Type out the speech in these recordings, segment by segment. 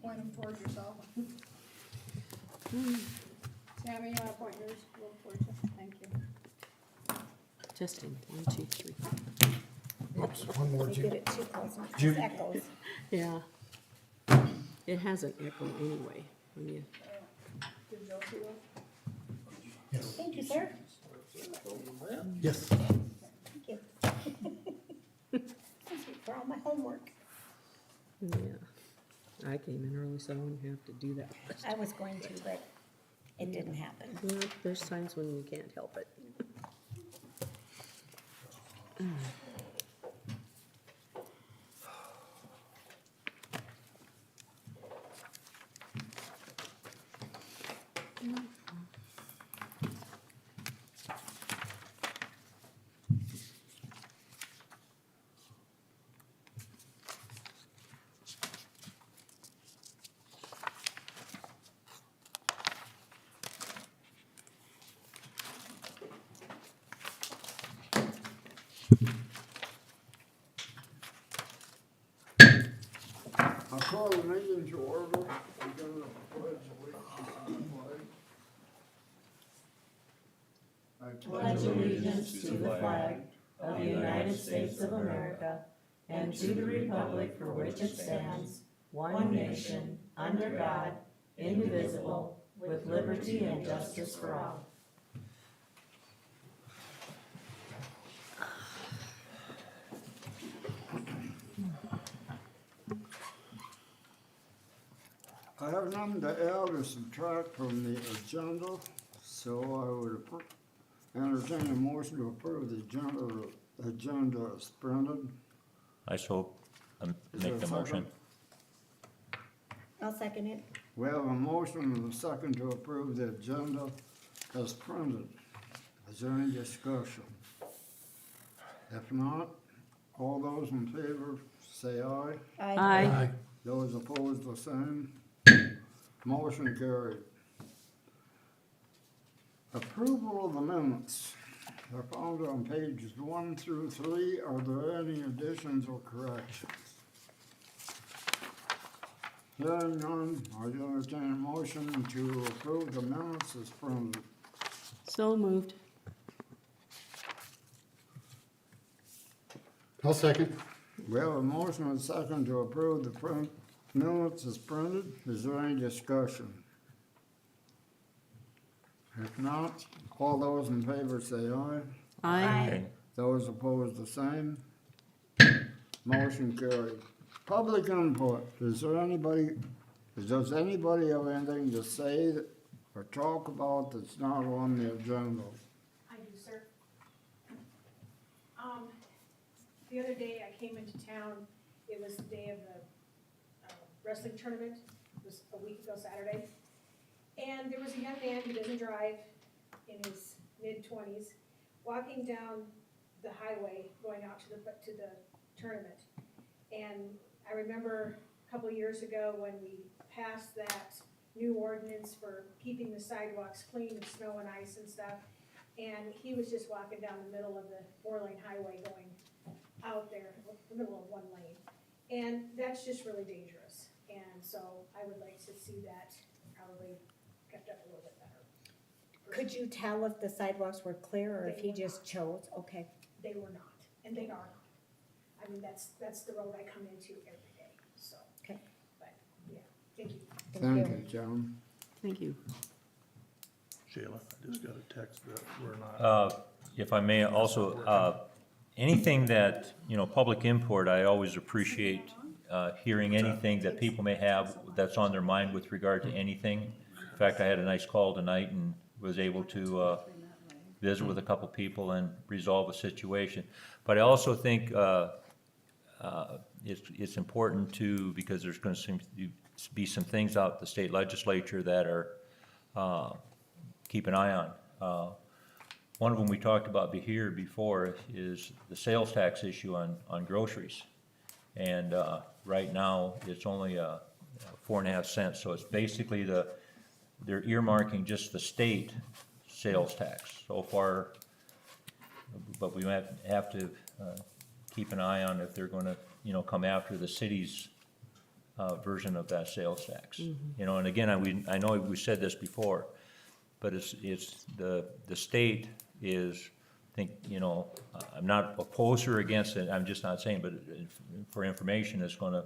Point them towards yourself. Tammy, you wanna point yours a little towards you? Thank you. Testing, 1, 2, 3. Oops, one more, You Jim. get it too close, it Judy. just echoes. Yeah. It has an echo anyway. When you, Did Joe see those? Yes, Thank you, sir. yes. Thank you. Thank you for all my homework. yeah. I came in early, so I wouldn't have to do that. I was going to, but it didn't happen. Well, there's times when you can't help it. I call the meeting to order. We're gonna pledge allegiance to the flag. I Pledge allegiance to the flag of the United States of America and to the republic for which it stands, one nation, under God, indivisible, with liberty and justice for all. I have none to add or subtract from the agenda, so I would Entertain a motion to approve the agenda as printed. I so, Is there make a the motion. second? I'll second it. We have a motion and a second to approve the agenda as printed. Is there any discussion? If not, all those in favor say aye. Aye. Those opposed, the same. Motion carried. Approval of the minutes. They're found on pages 1 through 3. Are there any additions or corrections? Hearing none, I entertain a motion to approve the minutes as printed. So moved. I'll second. We have a motion and a second to approve the minutes as printed. Is there any discussion? If not, all those in favor say aye. Aye. Okay. Those opposed, the same. Motion carried. Public input. Does anybody have anything to say or talk about that's not on the agenda? I do, sir. The other day I came into town, it was the day of the wrestling tournament, it was a week ago Saturday. And there was a young man who doesn't drive, in his mid-20s, walking down the highway going out to the tournament. And I remember a couple of years ago when we passed that new ordinance for keeping the sidewalks clean of snow and ice and stuff. And he was just walking down the middle of the 4-lane highway going out there, the middle of one lane. And that's just really dangerous. And so I would like to see that probably kept up a little bit better. Could you tell if the sidewalks were clear or if They he were just chose? Okay. They were not, and they are not. I mean, that's the road I come into every day, so. Okay. But, yeah, thank you. Thank you, John. Thank you. Sheila, I just got a text that we're not. If I may also, anything that, public input, I always appreciate hearing anything that people may have that's on their mind with regard to anything. In fact, I had a nice call tonight and was able to visit with a couple people and resolve a situation. But I also think it's important to, because there's going to be some things out in the state legislature that are, keep an eye on. One of them we talked about here before is the sales tax issue on groceries. And right now, it's only 4.5 cents, so it's basically they're earmarking just the state sales tax so far. But we might have to keep an eye on if they're gonna, come after the city's version of that sales tax. And again, I know we said this before, but it's the state is, I'm not opposed or against it, I'm just not saying, but for information, it's gonna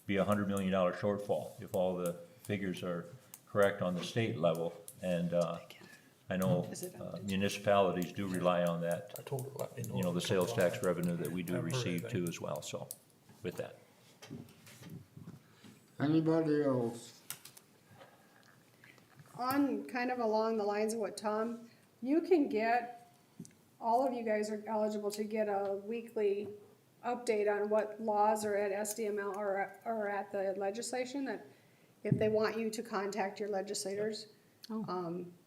be $100 million shortfall if all the figures are correct on the state level. And I know municipalities do rely on that, I told her, let me know. the sales tax revenue that we do receive too as well, so, with that. Anybody else? On kind of along the lines of what Tom, you can get, all of you guys are eligible to get a weekly update on what laws are at SDML or at the legislation, that if they want you to contact your legislators,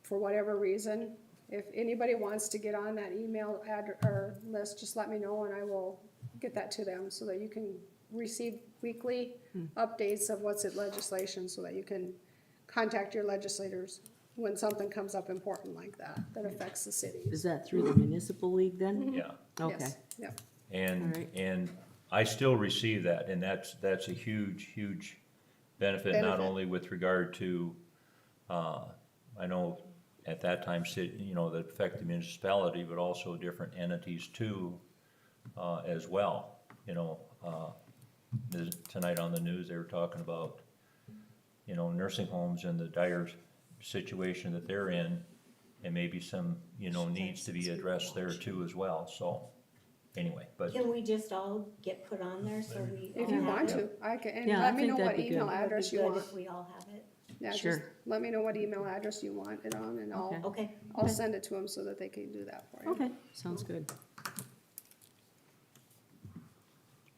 for whatever reason. If anybody wants to get on that email or list, just let me know and I will get that to them so that you can receive weekly updates of what's at legislation, so that you can contact your legislators when something comes up important like that affects the city. Is that through the municipal league then? Yeah. Okay. Yes, yep. And, Alright. and I still receive that, and that's a huge benefit, not Benefit. only with regard to, I know at that time, that affect the municipality, but also different entities too, as well. Tonight on the news, they were talking about, nursing homes and the dire situation that they're in, and maybe some, needs to be addressed there too as well, so, anyway, but. Can we just all get put on there so we? If all you have want it? to, I can, and Yeah, I let me think know that'd what be good. email It would be address you good want. if we all have it. Yeah, just Sure. let me know what email address you want it on, and Okay. Okay, I'll send it to them so that they can do that for you. Okay, sounds good.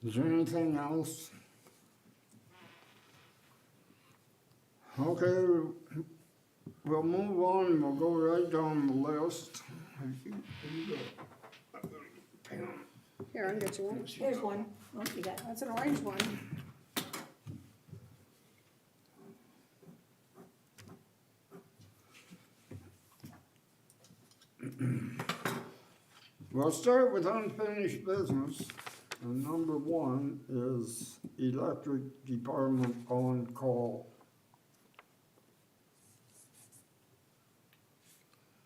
Is there anything else? Okay, we'll move on, we'll go right down the list. Here, I'll get you one. here's one. Oh, you got, That's an orange one. We'll start with unfinished business, and number one is electric department on call.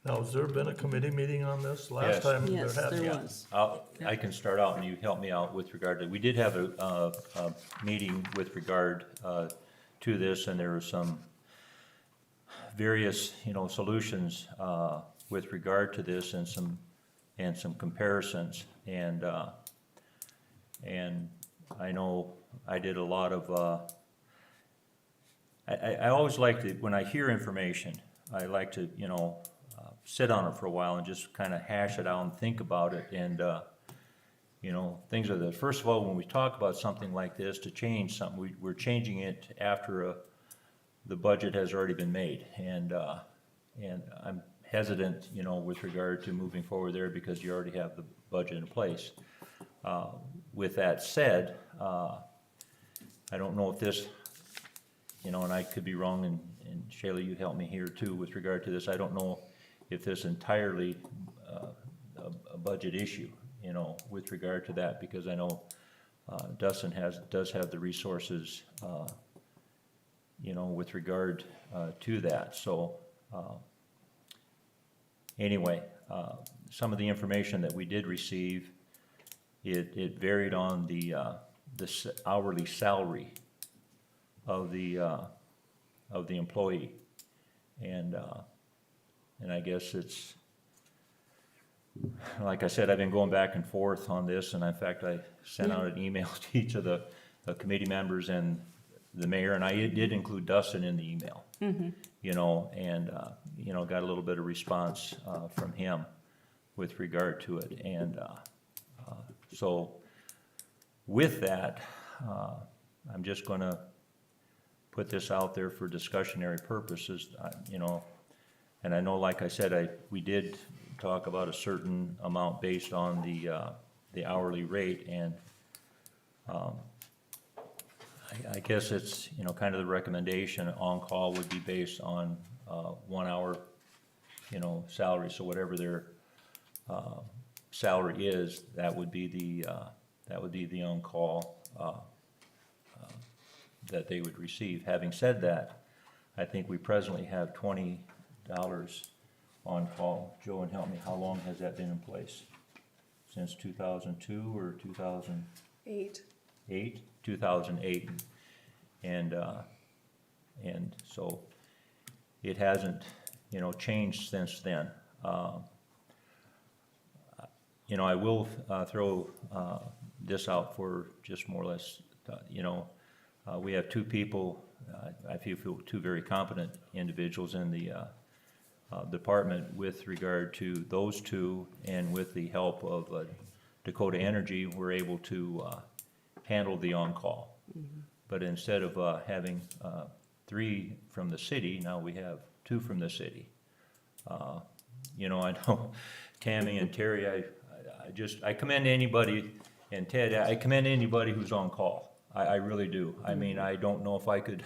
Now, has there been a committee meeting on this? Last Yes. time there Yes, had. there Yeah. was. I can start out and you help me out with regard to, we did have a meeting with regard to this, and there were some various, solutions with regard to this and some comparisons. And I know I did a lot of, I always like to, when I hear information, I like to, sit on it for a while and just kind of hash it out and think about it. And, things are the, first of all, when we talk about something like this, to change something, we're changing it after the budget has already been made. And I'm hesitant, with regard to moving forward there because you already have the budget in place. With that said, I don't know if this, and I could be wrong, and Shayla, you help me here too with regard to this. I don't know if this entirely a budget issue, with regard to that, because I know Dustin does have the resources, with regard to that. So anyway, some of the information that we did receive, it varied on the hourly salary of the employee, and I guess it's, like I said, I've been going back and forth on this, and in fact, I sent out an email to each of the committee members and the mayor, and I did include Dustin in the email. And got a little bit of response from him with regard to it. And so with that, I'm just gonna put this out there for discussionary purposes, and I know, like I said, we did talk about a certain amount based on the hourly rate, and I guess it's, kind of the recommendation on-call would be based on 1 hour, salary, so whatever their salary is, that would be the on-call that they would receive. Having said that, I think we presently have $20 on-call. Joe, and help me, how long has that been in place? Since 2002 or 2008? 8. 2008. And so it hasn't, changed since then. I will throw this out for just more or less, we have two people, I feel two very competent individuals in the department with regard to those two, and with the help of Dakota Energy, we're able to handle the on-call. But instead of having 3 from the city, now we have 2 from the city. I know Tammy and Terry, I commend anybody, and Ted, I commend anybody who's on call. I really do. I mean, I don't know if I could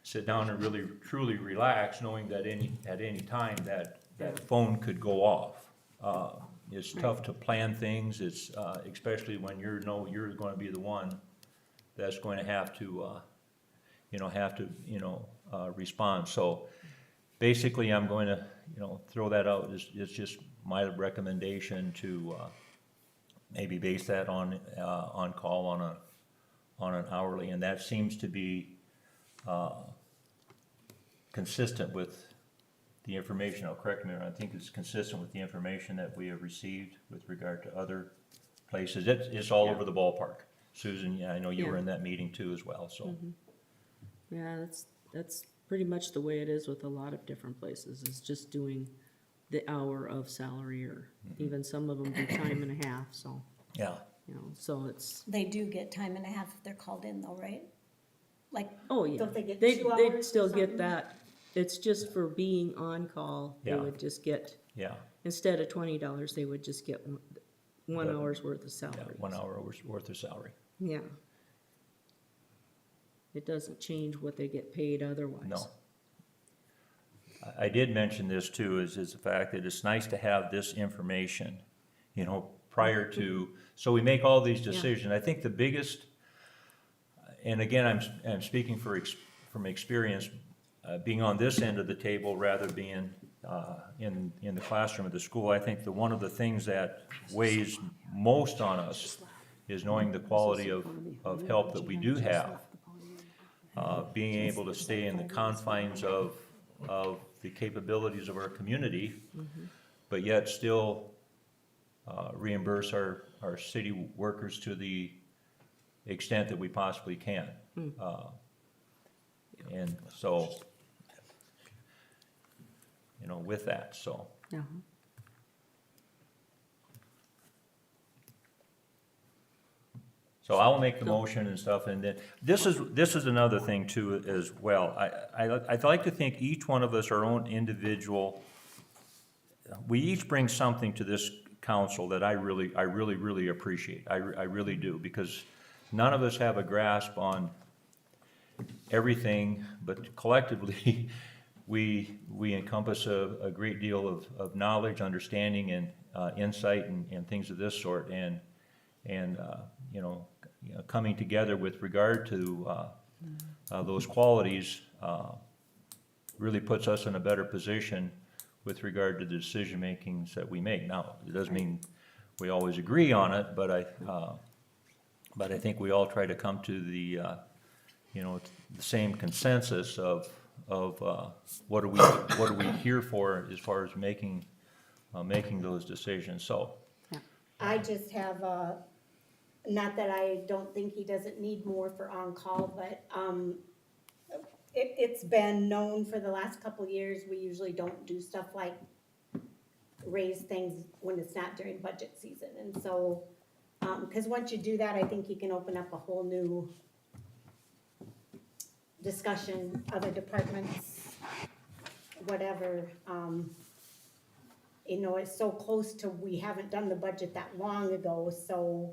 sit down and really truly relax knowing that at any time that phone could go off. It's tough to plan things. It's especially when you're going to be the one that's going to have to respond. So basically, I'm going to throw that out. It's just my recommendation to maybe base that on call on an hourly, and that seems to be consistent with the information. I'll correct me, I think it's consistent with the information that we have received with regard to other places. It's all over the ballpark. Susan, I know you were in that meeting too as well, so. Yeah, that's pretty much the way it is with a lot of different places, is just doing the hour of salary, or even some of them do time and a half, so, Yeah, you know, so it's, They do get time and a half if they're called in though, right? Like, oh, yeah. don't they get They, 2 hours they'd or still get something? that, it's just for being on call, they Yeah. would just get, yeah, instead of $20, they would just get one Yeah. hour's worth of yeah, salary. 1 hour worth of salary. Yeah. It doesn't change what they get paid otherwise. No. I did mention this too, is the fact that it's nice to have this information, you know, prior to, so we make all these decisions. I think the biggest, and again, I'm speaking from experience, being on this end of the table rather being in the classroom of the school. I think one of the things that weighs most on us is knowing the quality of help that we do have. Being able to stay in the confines of the capabilities of our community, but yet still reimburse our city workers to the extent that we possibly can. And so, you know, with that, so. Uh-huh. So I'll make the motion and stuff, and then, this is another thing too as well. I'd like to think each one of us, our own individual, we each bring something to this council that I really appreciate. I really do, because none of us have a grasp on everything, but collectively, we encompass a great deal of knowledge, understanding, and insight, and things of this sort, and you know, coming together with regard to those qualities really puts us in a better position with regard to the decision makings that we make. Now, it doesn't mean we always agree on it, but I think we all try to come to the you know, the same consensus of what are we here for as far as making those decisions. So. I just have, not that I don't think he doesn't need more for on-call, but, it's been known for the last couple of years, we usually don't do stuff like raise things when it's not during budget season, and so, cause once you do that, I think you can open up a whole new discussion, other departments, whatever, you know, it's so close to, we haven't done the budget that long ago, so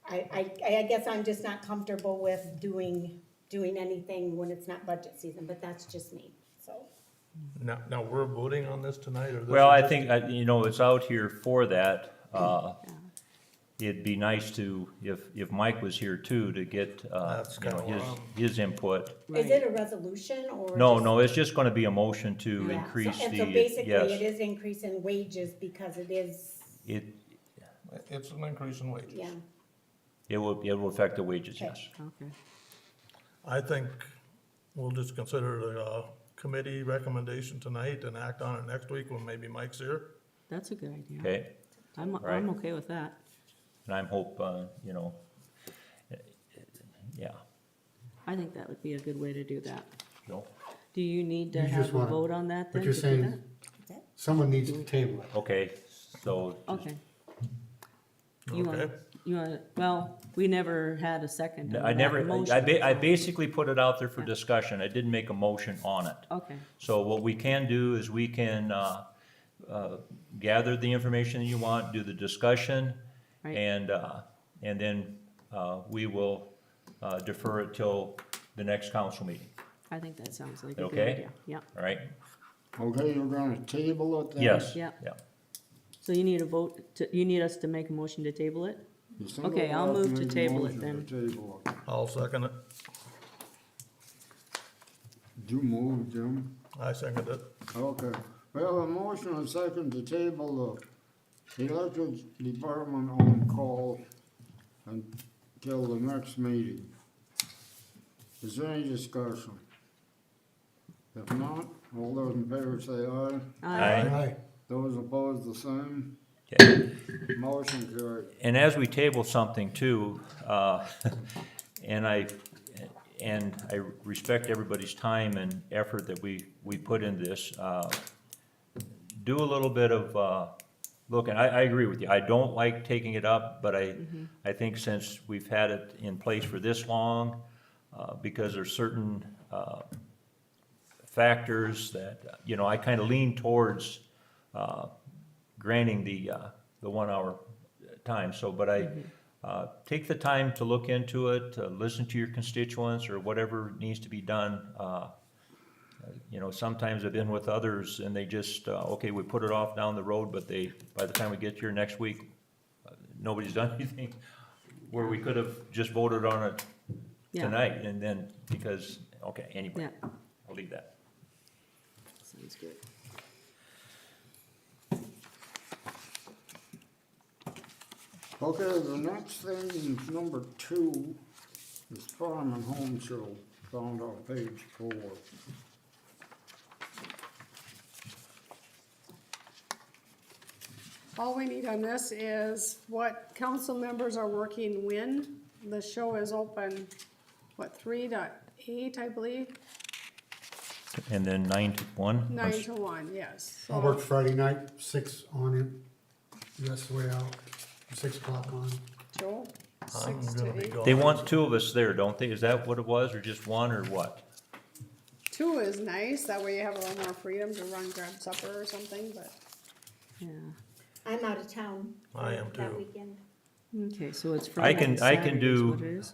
I guess I'm just not comfortable with doing anything when it's not budget season, but that's just me, so. Now, we're voting on this tonight, or this? Well, is I just- think, you know, it's out here for that. It'd be nice to, if Mike was here too, to get, That's you know, kinda where I'm- his input. Is it a resolution or? No, just- no, it's just gonna be a motion to Yeah, increase so- the, And so basically, it yes. is increase in wages because it is, It, It's an increase in wages. yeah. it will affect the wages, Okay. yes. Okay. I think we'll just consider the committee recommendation tonight and act on it next week when maybe Mike's here. That's a good idea. Okay, I'm Right. okay with that. and I'm hope, you know, yeah, I think that would be a good way to do that. Joe, Do you need to You have just a wanna- vote on that then? But you're to do saying someone needs to table it. okay, so. that? Okay. You Okay. want, well, we never had a second on I that never, motion, I so- basically put it out there for Yeah. discussion, I didn't make a motion on it. Okay, So what we can do is we can, gather the information that you want, do the discussion, Right. and then, we will, defer it till the next council meeting, I think that sounds like a good Okay. idea, yeah. all right? Okay, you're gonna table it then? Yes, Yeah. yeah. So you need a vote, you need us to make a motion to table it? You still Okay, I'll have move to make a table it motion to table it. I'll second it. Do you move, Jim? I second it. Okay, we have a motion and second to table the electric department on call until the next meeting. Is there any discussion? If not, all those in favor say aye. Aye. Those opposed, the same. Okay. Motion carried. And as we table something too, and and I respect everybody's time and effort that we put in this. Do a little bit of, look, and I agree with you, I don't like taking it up, but I think since we've had it in place for this long, because there's certain, factors that, I kinda lean towards, granting the 1 hour time, so, but take the time to look into it, listen to your constituents or whatever needs to be done. Sometimes I've been with others and they just, okay, we put it off down the road, but by the time we get here next week, nobody's done anything, where we could have just voted on it Yeah. tonight, and then, because, okay, anyway, Yeah. I'll leave that. Sounds good. Okay, the next thing is number 2, is Farm and Home Show, found on page 4. All we need on this is what council members are working when. The show is open, 3 to 8, I believe, And then 9 to 1? 9 to 1, yes. I work Friday night, 6 on it, the rest of the way out, 6 o'clock on. Joel, I'm 6 gonna to be 8. gone. They want 2 of us there, don't they? Is that what it was, or just 1, or what? 2 is nice, that way you have a little more freedom to run, grab supper or something, but Yeah. I'm out of town. I am That too. weekend. Okay, so it's I Friday can- and I can Saturday is do- what it is?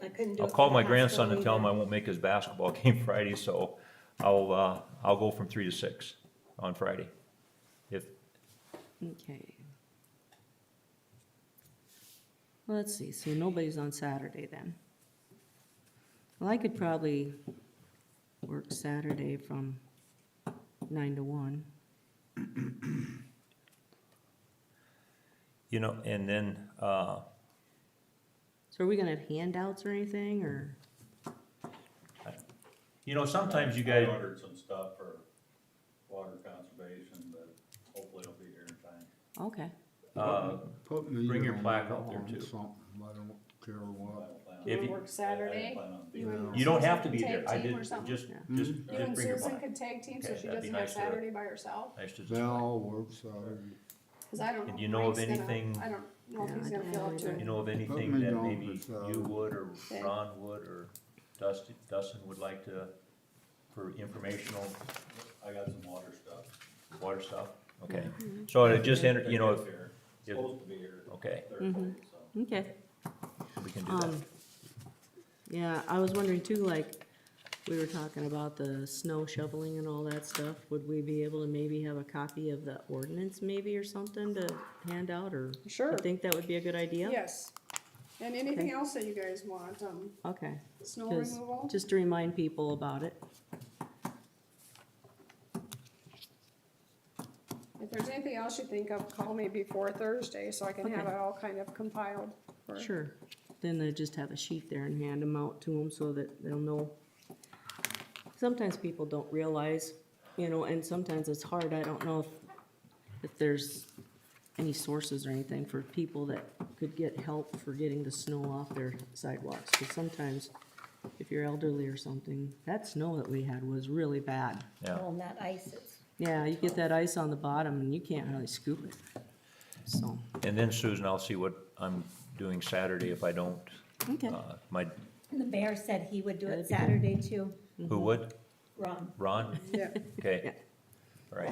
I couldn't do I'll it call for my the grandson hospital and tell him I either. won't make his basketball game Friday, so I'll go from 3 to 6 on Friday. If, Okay. Well, let's see, so nobody's on Saturday then. Well, I could probably work Saturday from 9 to 1. and then, So are we gonna have handouts or anything, or? sometimes you I guys, ordered some stuff for water conservation, but hopefully it'll be here in time. Okay, Put me bring your on plaque out there, on too. something, I don't care I what. don't plan on- If you you- work I Saturday. don't plan on being You there. and you don't have to Susan be could there, tag I team or did, something? just You bring and your Susan plaque. could tag team, so Okay, she that'd be doesn't have nice of her. Saturday by herself, Nice to They all work Saturday. cause I don't know. And if you know of Mike's gonna- anything- I don't know if Yeah, he's I gonna don't feel know up to either. it. You know of anything me that down maybe for you would, or Okay. Ron would, or Dustin would like to, for informational I got some water stuff. water stuff? Okay, so it just enter, They're if, here. if- Supposed to be here okay, Thursday, so. okay. we can do that. Yeah, I was wondering too, like, we were talking about the snow shoveling and all that stuff. Would we be able to maybe have a copy of the ordinance maybe or something to hand out, or? Sure. You think that would be a good idea? Yes, and anything Okay. else that you guys want, Okay, snow 'cause removal? just to remind people about it. If there's anything else you think of, call me before Thursday, so I can have Okay. it all kind of compiled. for- Sure. Then they just have a sheet there and hand them out to them so that they'll know. Sometimes people don't realize, and sometimes it's hard. I don't know if there's any sources or anything for people that could get help for getting the snow off their sidewalks. Because sometimes if you're elderly or something, that snow that we had was really bad. Yeah, Oh, and that ice is. Yeah, you get that ice on the bottom and you can't really scoop it. So, and then Susan, I'll see what I'm doing Saturday if I don't, okay. The mayor said he would do That'd it be good. Saturday too, Who would? Ron. Ron? Yeah, Okay, all right.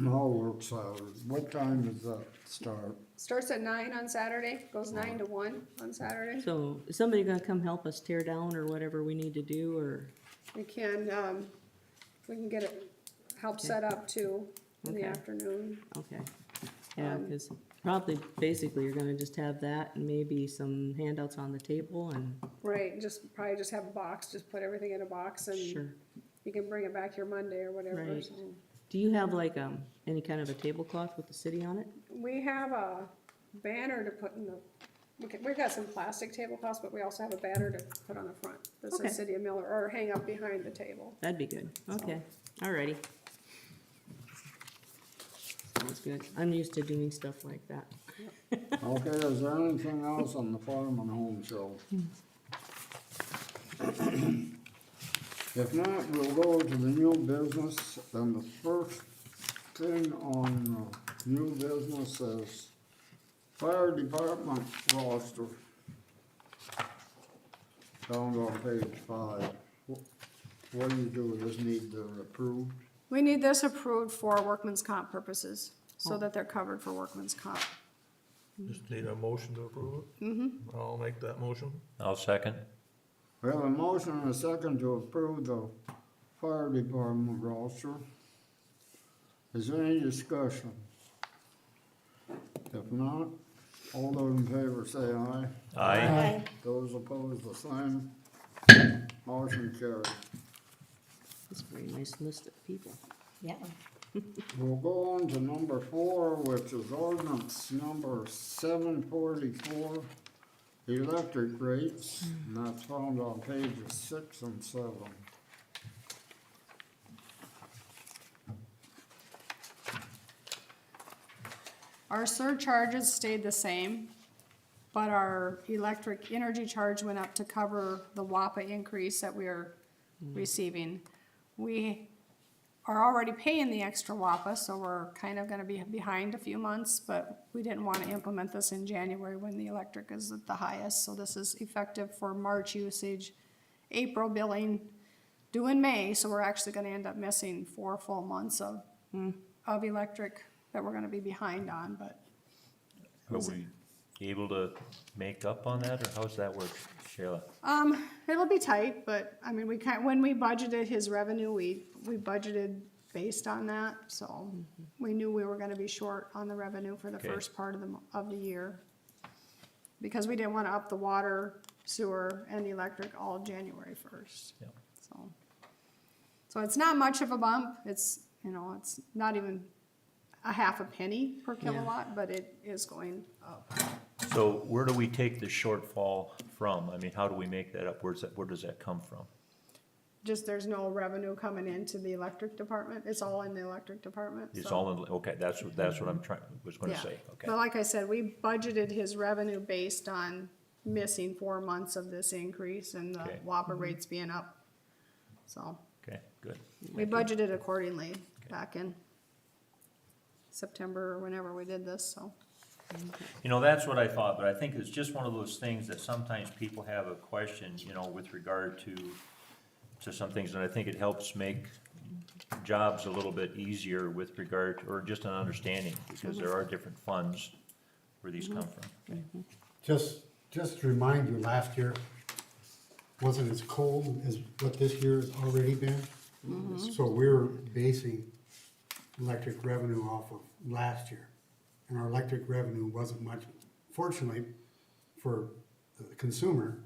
All work Saturday. What time does that start? starts at 9 on Saturday, goes 9 to 1 on Saturday. So is somebody gonna come help us tear down or whatever we need to do, or? We can get it, help set up too in the Okay. afternoon. Okay, yeah, Um, because probably, basically, you're gonna just have that and maybe some handouts on the table and, Right, probably just have a box, just put everything in a box and sure. you can bring it back here Monday or whatever. Right. so. Do you have like, any kind of a tablecloth with the city on it? We have a banner to put in the, we've got some plastic tablecloths, but we also have a banner to put on the front that Okay. says City of Miller, or hang up behind the table. That'd be good, okay, alrighty. Sounds good, I'm used to doing stuff like that. Okay, is there anything else on the Farm and Home Show? If not, we'll go to the new business, and the first thing on the new business is fire department roster. Found on page 5. What do you do, just need to approve? We need this approved for workman's comp purposes, so that they're covered for workman's comp. Just need a motion to approve it? Mm-hmm. I'll make that motion. I'll second. We have a motion and a second to approve the fire department roster. Is there any discussion? If not, all those in favor say aye. Aye. Those opposed, the same. Motion carried. It's a very nice list of people. Yeah. We'll go on to number 4, which is ordinance number 744, electric rates, and that's found on pages 6 and 7. Our surcharges stayed the same, but our electric energy charge went up to cover the WAPA increase that we are receiving. We are already paying the extra WAPA, so we're kind of gonna be behind a few months, but we didn't wanna implement this in January when the electric is at the highest, so this is effective for March usage, April billing, due in May, so we're actually gonna end up missing 4 full months of electric that we're gonna be behind on, but Are we able to make up on that, or how's that work, Shayla? it'll be tight, but I mean, when we budgeted his revenue, we budgeted based on that, so we knew we were gonna be short on the revenue for the Okay. first part of the year. Because we didn't wanna up the water, sewer, and electric all January 1st. Yep. So it's not much of a bump, it's, it's not even a half a penny per kilowatt, but it is going up. So where do we take the shortfall from? I mean, how do we make that up? Where does that come from? Just there's no revenue coming into the electric department, it's all in the electric department, It's so- all in, okay, that's what I'm was gonna Yeah. say, okay. But like I said, we budgeted his revenue based on missing 4 months of this increase and the Okay. WAPA rates being up. So, Okay, good. we budgeted accordingly back in September or whenever we did this, so. That's what I thought, but I think it's just one of those things that sometimes people have a question, with regard to some things, and I think it helps make jobs a little bit easier with regard, or just an understanding, because there are different funds where these come from. Okay. Just to remind you, last year wasn't as cold as what this year's already been. So we're basing electric revenue off of last year. And our electric revenue wasn't much, fortunately for the consumer,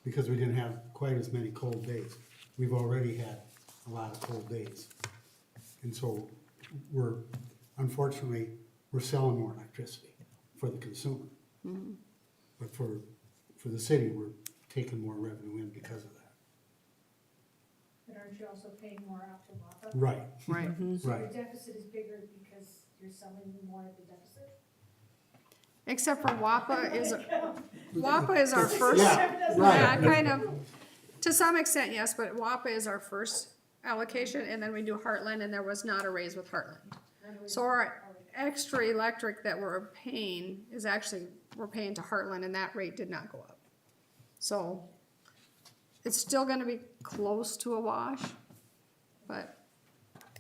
because we didn't have quite as many cold days. We've already had a lot of cold days. And so unfortunately, we're selling more electricity for the consumer. But for the city, we're taking more revenue in because of that. But aren't you also paying more out to WAPA? Right, Right. So your right. deficit is bigger because you're selling more at the deficit? Except for WAPA is our first. Yeah, Yeah, right. kind of, to some extent, yes, but WAPA is our first allocation, and then we do Heartland, and there was not a raise with Heartland. So our extra electric that we're paying is actually, we're paying to Heartland, and that rate did not go up. So it's still gonna be close to a wash, but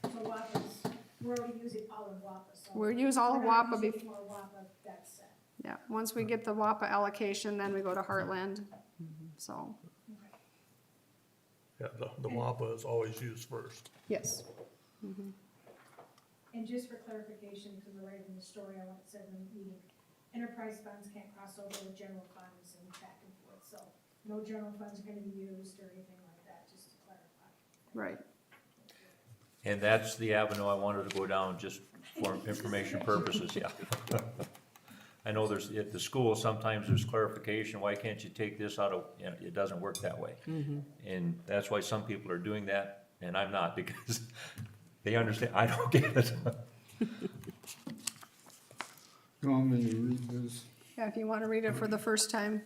So WAPA's, we're already using all of WAPA, so. we'll use all of we're not WAPA using more WAPA, that's set. yeah, once we get the WAPA allocation, then we go to Heartland, so, Yeah, the WAPA is always used first. yes. And just for clarification, because we're writing the story on what it said in the meeting, enterprise funds can't cross over with general funds and back and forth, so no general funds are gonna be used or anything like that, just to clarify. Right. And that's the avenue I wanted to go down, just for information purposes, yeah. I know at the school, sometimes there's clarification, why can't you take this out of, it doesn't work that way. And that's why some people are doing that, and I'm not, because they understand, I don't get it. You want me to read this? Yeah, if you wanna read it for the first time.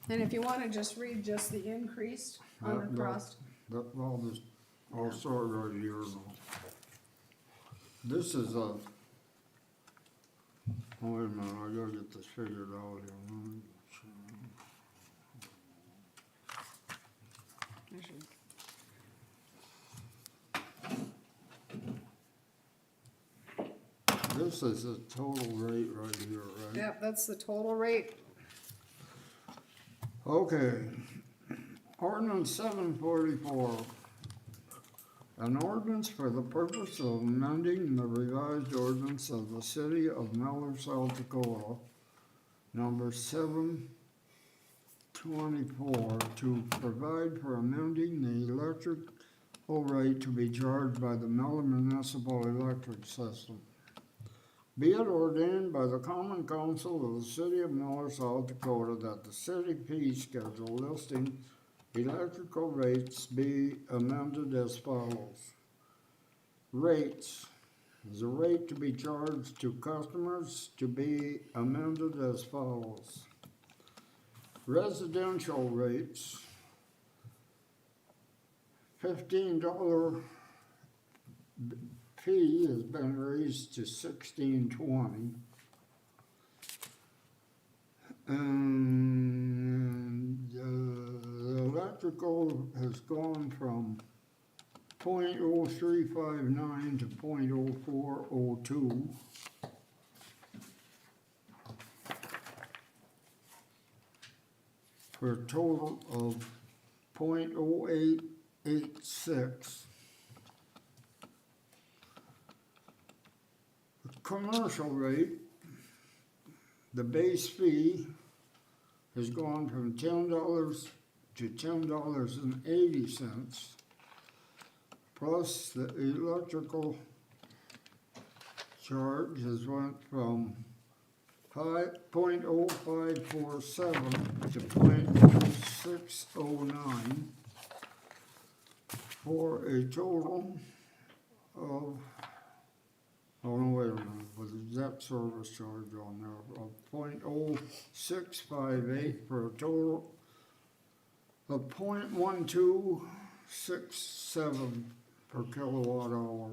And if you wanna just read just the increase on the cross, I'll start right here now. This is a, oh, wait a minute, I gotta get this figured out here. This is the total rate right here, right? yep, that's the total rate. Okay, ordinance 744. An ordinance for the purpose of amending the revised ordinance of the city of Miller, South Dakota, number 724, to provide for amending the electrical rate to be charged by the Miller Municipal Electric System. Be it ordained by the Common Council of the City of Miller, South Dakota, that the city fee schedule listing electrical rates be amended as follows. Rates. The rate to be charged to customers to be amended as follows. Residential rates, $15 fee has been raised to $16.20. And the electrical has gone from 0.0359 to 0.0402. For a total of 0.0886. The commercial rate, the base fee has gone from $10 to $10.80, plus the electrical charge has went from 0.0547 to 0.0609, for a total of, oh no, wait a minute, with the debt service charge on there, of 0.0658, for a total of 0.1267 per kilowatt hour.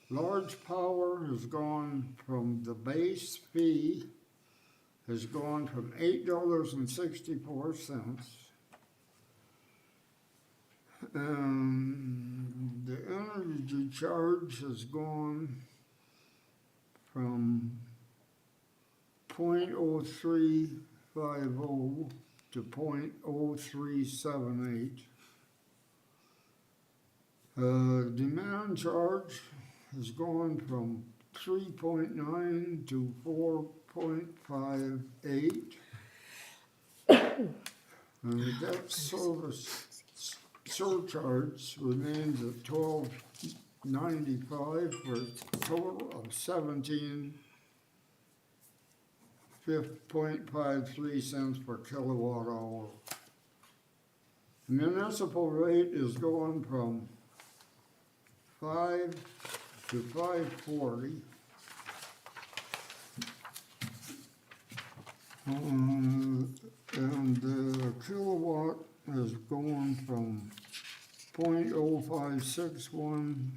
Large power has gone from, the base fee has gone from $8.64. And the energy charge has gone from 0.0350 to 0.0378. Demand charge has gone from 3.9 to 4.58. And the debt service surcharge remains at $12.95 for a total of $17.53 per kilowatt hour. The municipal rate is going from 5 to 540. And the kilowatt is going from 0.0561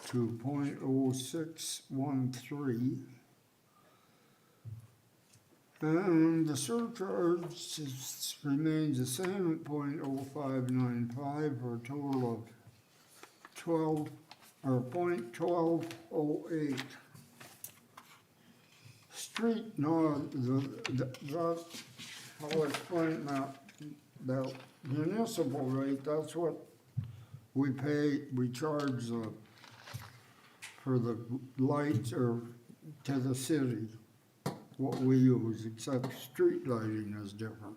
to 0.0613. And the surcharge remains the same at 0.0595 for a total of 0.1208. Street, no, I'll explain that. The municipal rate, that's what we pay, we charge for the lights or to the city, what we use, except street lighting is different.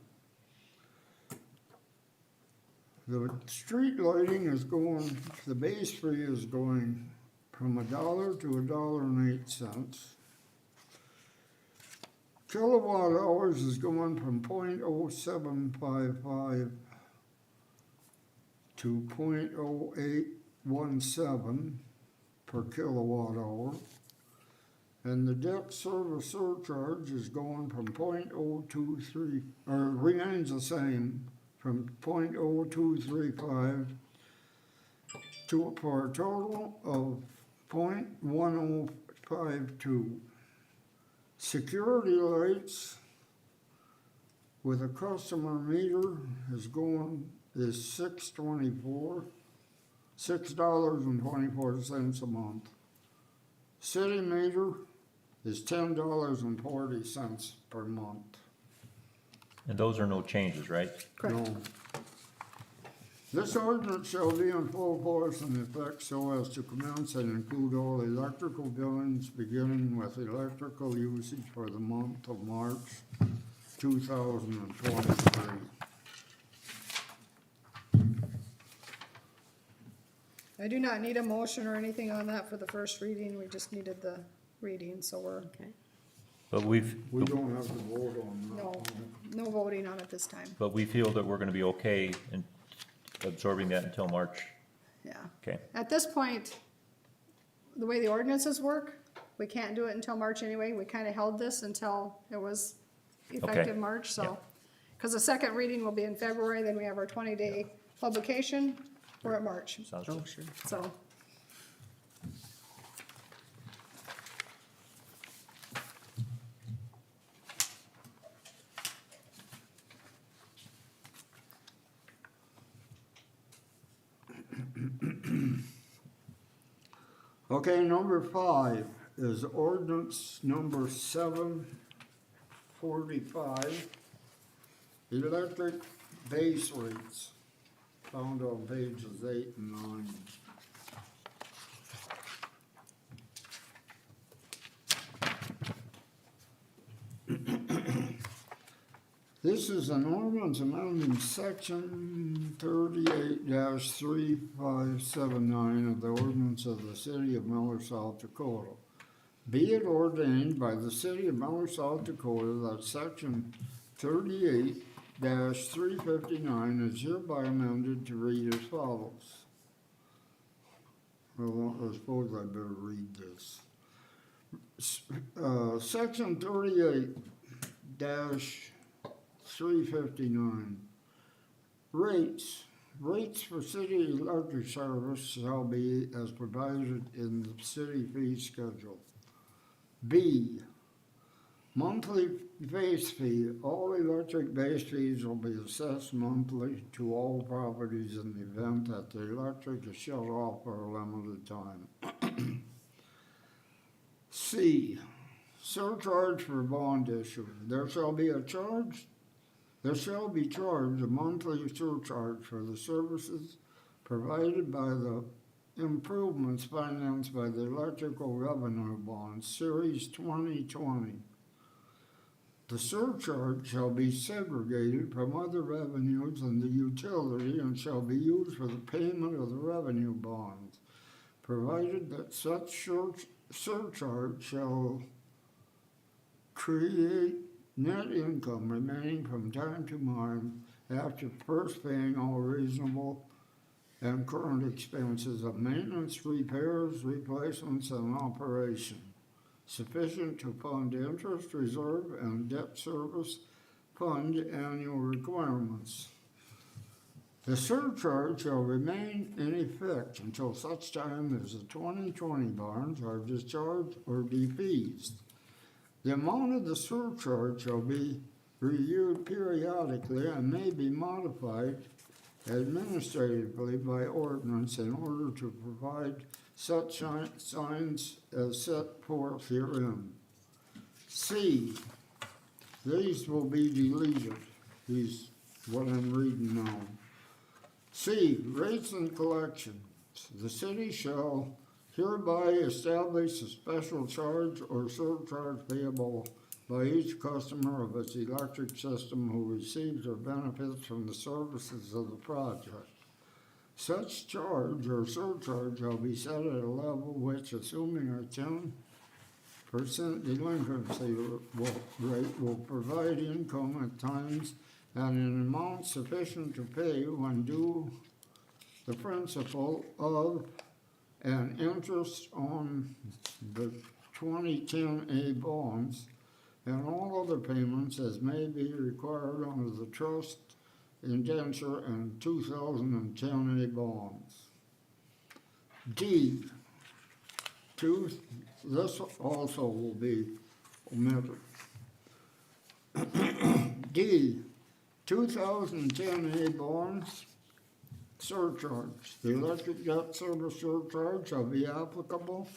The street lighting is going, the base fee is going from $1 to $1.08. Kilowatt hours is going from 0.0755 to 0.0817 per kilowatt hour. And the debt service surcharge is going from 0.023, or remains the same, from 0.0235 to, for a total of 0.1052. Security lights with a customer meter is $6.24 a month. City meter is $10.40 per month. And those are no changes, right? Correct. No. This ordinance shall be in full force and effect so as to commence and include all electrical billings beginning with electrical usage for the month of March 2023. I do not need a motion or anything on that for the first reading, we just needed the reading, so we're, But We don't have to vote on that. no voting on it this time, but we feel that we're gonna be okay in absorbing that until March. yeah. Okay, At this point, the way the ordinances work, we can't do it until March anyway, we kinda held this until it was effective March, Yeah. so. Cause the second reading will be in February, then we have our 20-day publication, we're at March, sounds Oh, good. sure. so. Okay, number 5 is ordinance number 745, electric base rates, found on pages 8 and 9. This is an ordinance amending section 38-3579 of the ordinance of the city of Miller, South Dakota. Be it ordained by the city of Miller, South Dakota, that section 38-359 is hereby amended to read as follows. Well, I suppose I better read this. Section 38-359. Rates for city electric service shall be as provided in the city fee schedule. B, monthly base fee. All electric base fees will be assessed monthly to all properties in the event that the electric is shut off for a limited time. C, surcharge for bond issue. There shall be charged a monthly surcharge for the services provided by the improvements financed by the Electrical Revenue Bond, Series 2020. The surcharge shall be segregated from other revenues in the utility and shall be used for the payment of the revenue bonds, provided that such surcharge shall create net income remaining from time to time after first paying all reasonable and current expenses of maintenance, repairs, replacements, and operation, sufficient to fund interest reserve and debt service fund annual requirements. The surcharge shall remain in effect until such time as the 2020 bonds are discharged or defeased. The amount of the surcharge shall be reviewed periodically and may be modified administratively by ordinance in order to provide such signs as set forth herein. C, these will be deleted, these, what I'm reading now. C, rates and collections. The city shall hereby establish a special charge or surcharge payable by each customer of its electric system who receives or benefits from the services of the project. Such charge or surcharge shall be set at a level which, assuming a 10% delinquency rate, will provide income at times at an amount sufficient to pay when due the principal of and interest on the 2010A bonds and all other payments as may be required under the trust indenture and 2010A bonds. D, this also will be omitted. D, 2010A bonds surcharge. The electric debt service surcharge shall be applicable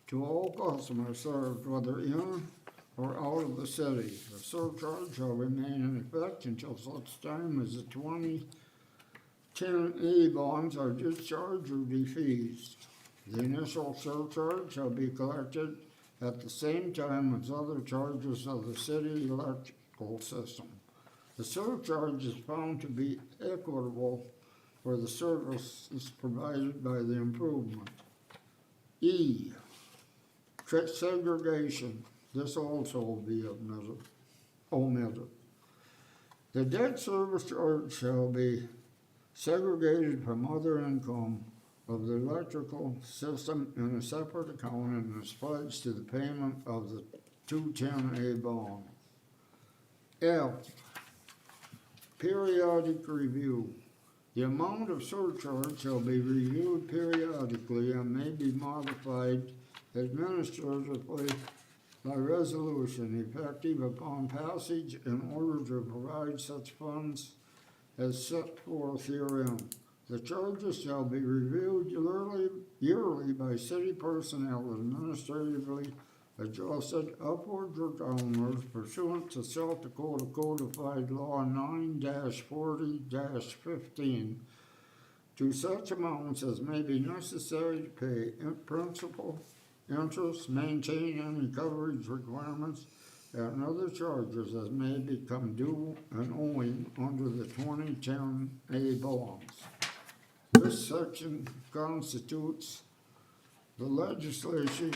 to all customers served whether in or out of the city. The surcharge shall remain in effect until such time as the 2010A bonds are discharged or defeased. The initial surcharge shall be collected at the same time as other charges of the city electrical system. The surcharge is found to be equitable for the services provided by the improvement. E, segregation. This also will be omitted. The debt service charge shall be segregated from other income of the electrical system in a separate account and is pledged to the payment of the 210A bond. F, periodic review. The amount of surcharge shall be reviewed periodically and may be modified administratively by resolution effective upon passage in order to provide such funds as set forth herein. The charges shall be reviewed yearly by city personnel administratively adjusted upwards or downwards pursuant to South Dakota Codified Law 9-40-15 to such amounts as may be necessary to pay principal, interest, maintain any coverage requirements, and other charges as may become due and owing under the 2010A bonds. This section constitutes the legislation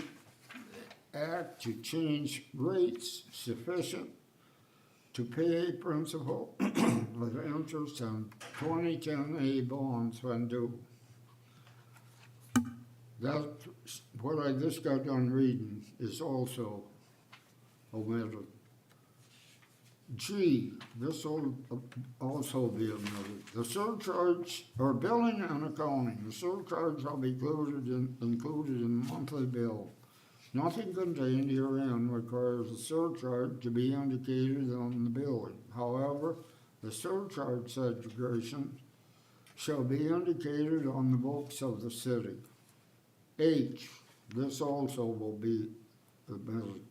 act to change rates sufficient to pay principal with interest on 2010A bonds when due. That's what I just got done reading is also omitted. G, this will also be omitted. The surcharge, or billing and accounting, the surcharge shall be included in the monthly bill. Nothing contained herein requires the surcharge to be indicated on the billing. However, the surcharge segregation shall be indicated on the books of the city. H, this also will be omitted.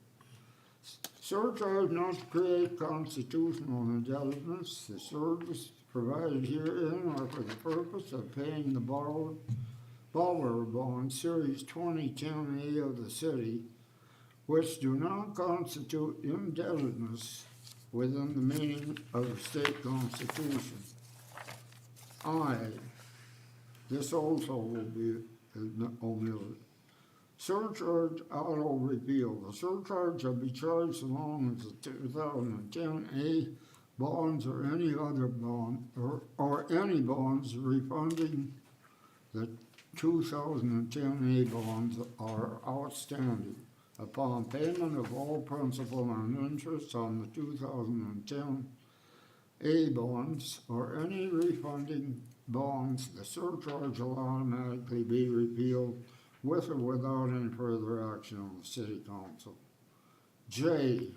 Surcharge not to create constitutional indebtedness. The service provided herein are for the purpose of paying the borrower bond series 2010A of the city, which do not constitute indebtedness within the meaning of the state constitution. I, this also will be omitted. Surcharge auto repeal. The surcharge shall be charged along with the 2010A bonds or any other bond or any bonds refunding the 2010A bonds are outstanding upon payment of all principal and interest on the 2010A bonds or any refunding bonds. The surcharge will automatically be repealed with or without any further action of the city council. J,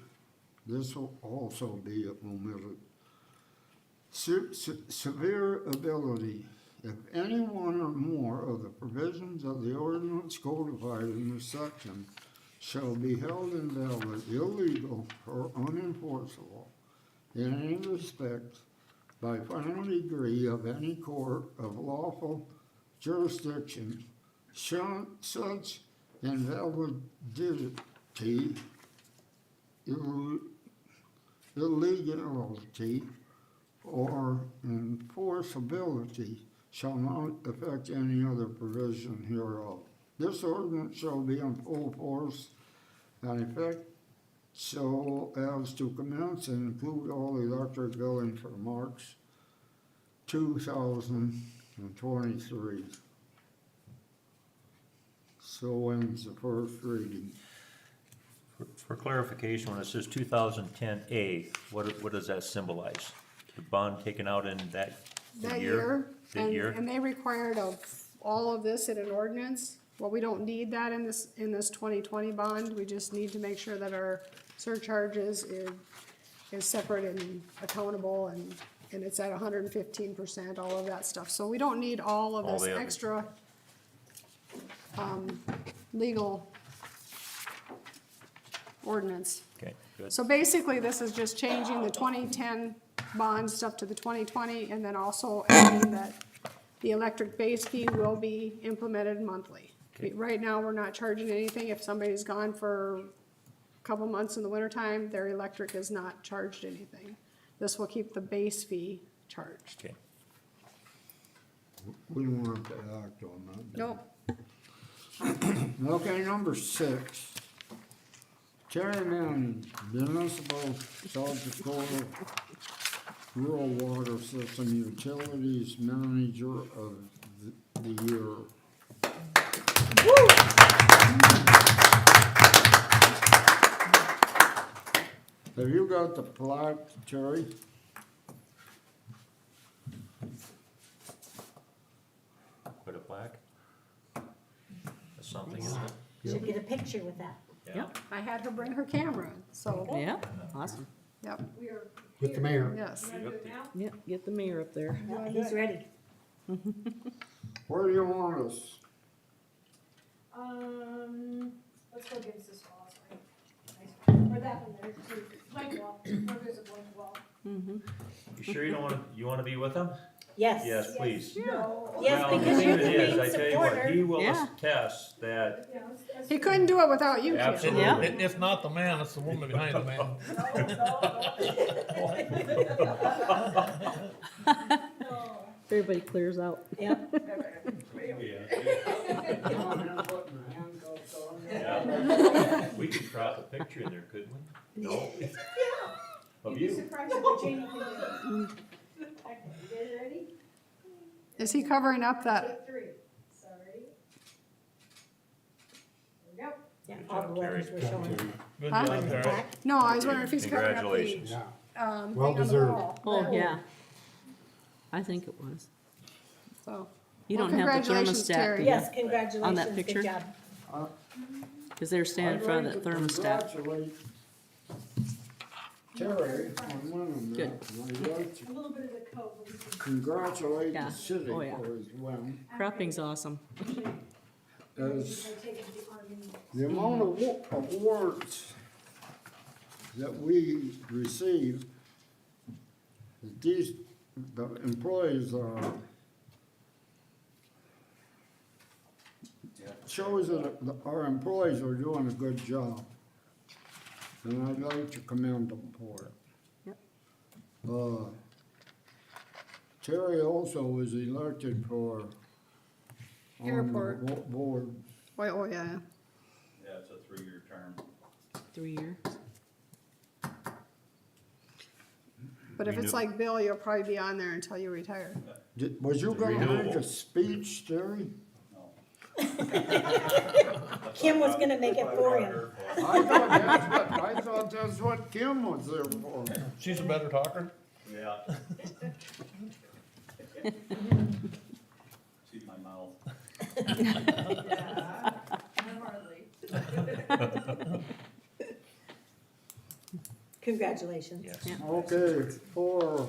this will also be omitted. Severe ability. If any one or more of the provisions of the ordinance codified in this section shall be held invalid, illegal, or unenforceable in any respect by final degree of any court of lawful jurisdiction, such invalidity, illegality, or enforceability shall not affect any other provision hereof. This ordinance shall be in full force and effect so as to commence and include all electric billing for March 2023. So ends the first reading. For clarification, when it says 2010A, what does that symbolize? The bond taken out in that That year? year, That year? and they required of all of this in an ordinance. Well, we don't need that in this 2020 bond, we just need to make sure that our surcharges is separate and accountable, and it's at 115%, all of that stuff. So we don't need all of All this the other- extra, legal ordinance. Okay, good. So basically, this is just changing the 2010 bond stuff to the 2020, and then also adding that the electric base fee will be implemented monthly. Okay. Right now, we're not charging anything. If somebody's gone for a couple months in the wintertime, their electric is not charged anything. This will keep the base fee charged. Okay. We don't have to act on that. Nope. Okay, number 6. Tearing in municipal South Dakota rural water system utilities manager of the year. Have you got the plaque, Terry? Put a plaque? That's something, isn't it? Should get a picture with that. Yep, I had her bring her camera, so, yeah, awesome. yep, We are. With the mayor. yes. You wanna do it now? Yep, get the mayor up there. Yeah, he's ready. Where do you want us? Let's go against this wall, sorry. Nice one. Or that one there, too. Blank wall, or there's a blank wall. You sure you wanna be with them? Yes. Yes, please. No. Yes, Well, the because thing you're of the it is, main I tell you what, supporter. he will Yeah. attest that, Yeah, let's He do couldn't do it without you, Kim. absolutely. Yeah. It's not the man, it's the woman behind the man. No. Everybody clears out. Yep. Yeah. We could crop a picture in there, couldn't we? No? Of You'd be you. surprised what Janie can do. Okay, you guys ready? Is he covering up that? Take 3, sorry. There we go. Yeah, Good all job, the letters Terry. were showing. Good Huh? job, Terry. Plaque. No, I was wondering if he's covering up the, Congratulations. Yeah. thing Well on the deserved. wall. Oh, yeah. I think it was. So, You Well, don't have the congratulations, thermostat, Terry. do you? Yes, congratulations, picture? good job. Cause they're standing in front of that thermostat. I'd like to congratulate Terry on winning Good. that. And I'd like to A little bit of the coat, but we can congratulate Yeah. the city Oh, yeah. for his win. Cropping's awesome. As take it to the army. the amount of awards that we receive, these, the employees are, shows that our employees are doing a good job. And I'd like to commend them for it. Yep. Terry also was elected for on the Airport. board. oh, yeah, Yeah, it's a 3-year term. 3 years. but if it's like Bill, you'll probably be on there until you retire. Was you gonna Renewable. make a speech, Terry? No. Kim was gonna make it for him. I thought that's what Kim was there for. She's a better talker. Yeah. See my mouth. Congratulations. Yes. Yeah. Okay, for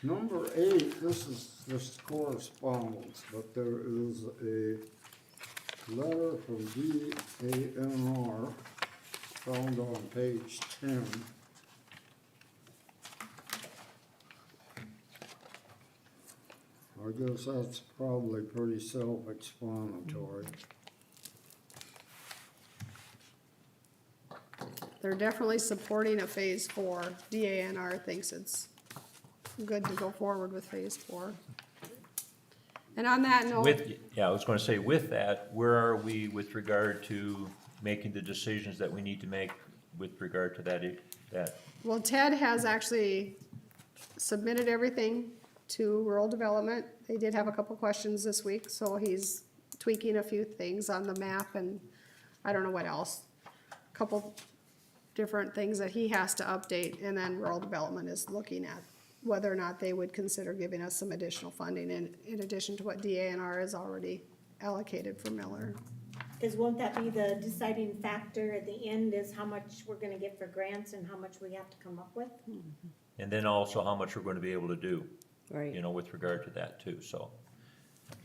number 8, this is just correspondence, but there is a letter from DANR found on page 10. I guess that's probably pretty self-explanatory. They're definitely supporting a phase 4. DANR thinks it's good to go forward with phase 4. And on that note, I was gonna say, with that, where are we with regard to making the decisions that we need to make with regard to that? well, Ted has actually submitted everything to rural development. They did have a couple questions this week, so he's tweaking a few things on the map and I don't know what else. couple different things that he has to update, and then rural development is looking at whether or not they would consider giving us some additional funding in addition to what DANR has already allocated for Miller. Cause won't that be the deciding factor at the end is how much we're gonna get for grants and how much we have to come up with? And then also how much we're gonna be able to do, Right. you know, with regard to that too, so.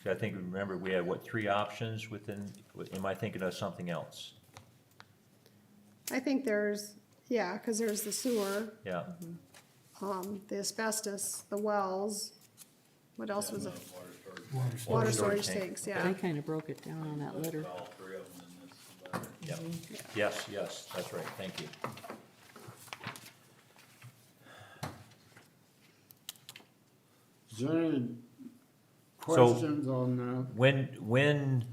So I think, remember, we have, what, 3 options within, am I thinking of something else? I think there's, yeah, cause there's the sewer, Yeah, the asbestos, the wells, what else was it? Water storage. Water storage storage tank. tanks, yeah. They kinda broke it down on that letter. All 3 of them in this letter. yeah, yes, yes, that's right, thank you. Is there any So- questions on that?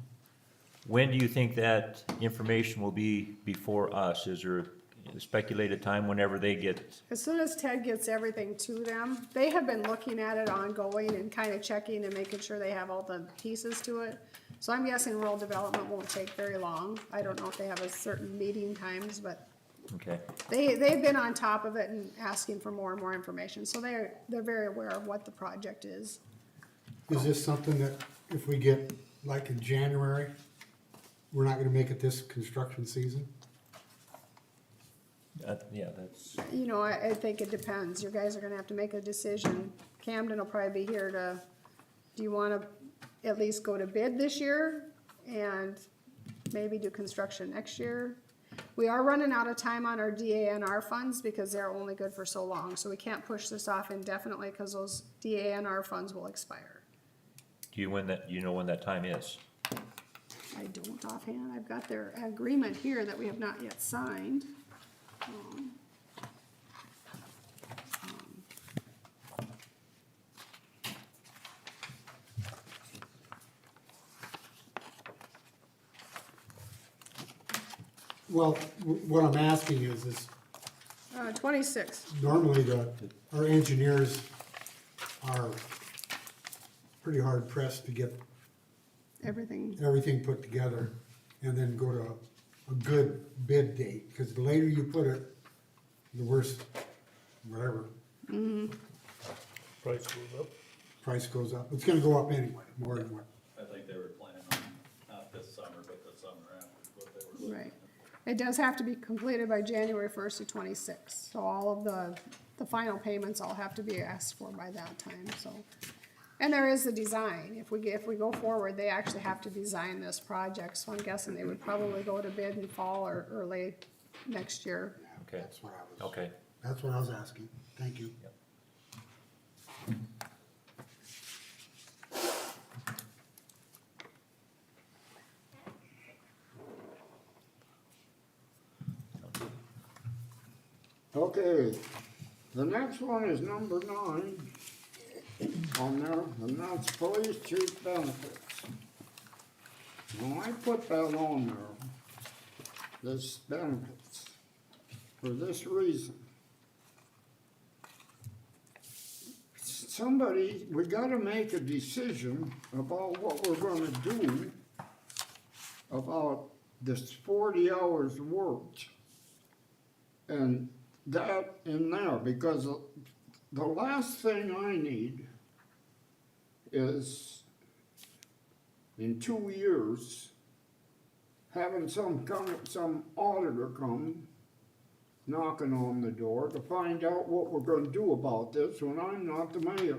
When do you think that information will be before us? Is there a speculated time whenever they get, As soon as Ted gets everything to them, they have been looking at it ongoing and kind of checking and making sure they have all the pieces to it. So I'm guessing rural development won't take very long. I don't know if they have a certain meeting times, but okay, they've been on top of it and asking for more and more information. So they're very aware of what the project is. Is this something that if we get, like in January, we're not gonna make it this construction season? yeah, that's, You know, I think it depends. You guys are gonna have to make a decision. Camden will probably be here to, do you wanna at least go to bid this year and maybe do construction next year? We are running out of time on our DANR funds because they're only good for so long, so we can't push this off indefinitely because those DANR funds will expire. do you know when that time is? I don't offhand. I've got their agreement here that we have not yet signed. Well, what I'm asking is 26. normally our engineers are pretty hard pressed to get Everything, everything put together and then go to a good bid date, because the later you put it, the worse, whatever, Price goes up. price goes up. It's gonna go up anyway, more than what. I think they were planning on, not this summer, but the summer after, is what they were looking right. at. It does have to be completed by January 1st of 26. So all of the final payments all have to be asked for by that time, so. And there is the design. If we go forward, they actually have to design this project. So I'm guessing they would probably go to bid in fall or early next year. Okay, That's what I was, okay. that's what I was asking. Thank you. Okay, the next one is number 9 on there, and that's police chief benefits. Now, I put that on there, this benefits, for this reason. Somebody, we gotta make a decision about what we're gonna do about this 40 hours worked. And that in there, because the last thing I need is in 2 years, having some auditor come knocking on the door to find out what we're gonna do about this when I'm not the mayor.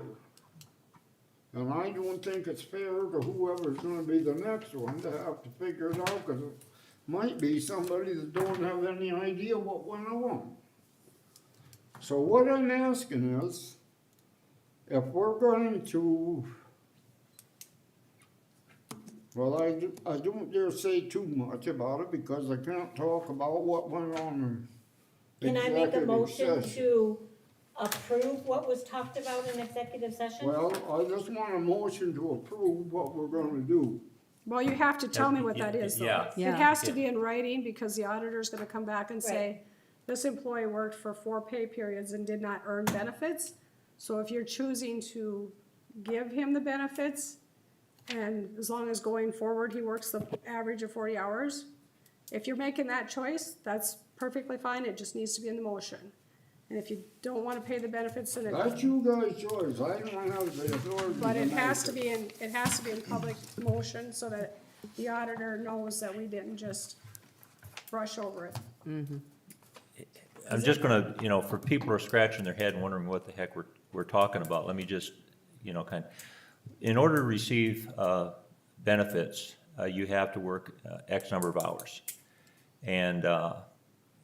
And I don't think it's fair to whoever's gonna be the next one to have to figure it out, cause it might be somebody that don't have any idea what went on. So what I'm asking is, if we're going to, well, I don't dare say too much about it because I can't talk about what went on in Can I make a executive motion session. to approve what was talked about in executive session? Well, I just want a motion to approve what we're gonna do. Well, you have to tell me what that is, though. Yeah. It Yeah. has to be in writing, because the auditor's gonna come back and say, this employee worked for 4 pay periods and did not earn benefits. So if you're choosing to give him the benefits, and as long as going forward, he works the average of 40 hours, If you're making that choice, that's perfectly fine, it just needs to be in the motion. And if you don't wanna pay the benefits, then That's you guys' choice, I don't have the authority but to it make has to it. be in, it has to be in public motion so that the auditor knows that we didn't just brush over it. I'm just gonna, for people who are scratching their head and wondering what the heck we're talking about, let me just, in order to receive, benefits, you have to work, X number of hours. And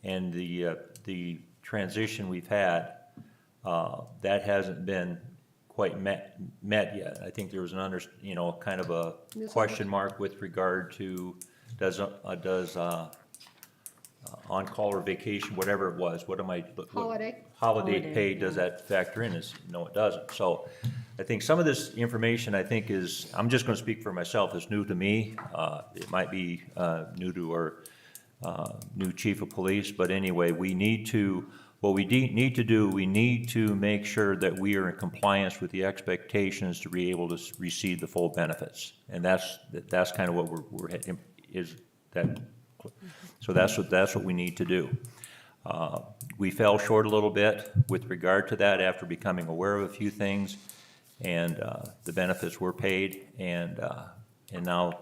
the transition we've had, that hasn't been quite met yet. I think there was kind of a question mark with regard to, does on-call or vacation, whatever it was, Holiday. Holiday pay, does that factor in? No, it doesn't. So I think some of this information, I think I'm just gonna speak for myself, is new to me. It might be, new to our, new chief of police, but anyway, we need to make sure that we are in compliance with the expectations to be able to receive the full benefits. And that's kind of what so that's what we need to do. We fell short a little bit with regard to that after becoming aware of a few things, and the benefits were paid, and now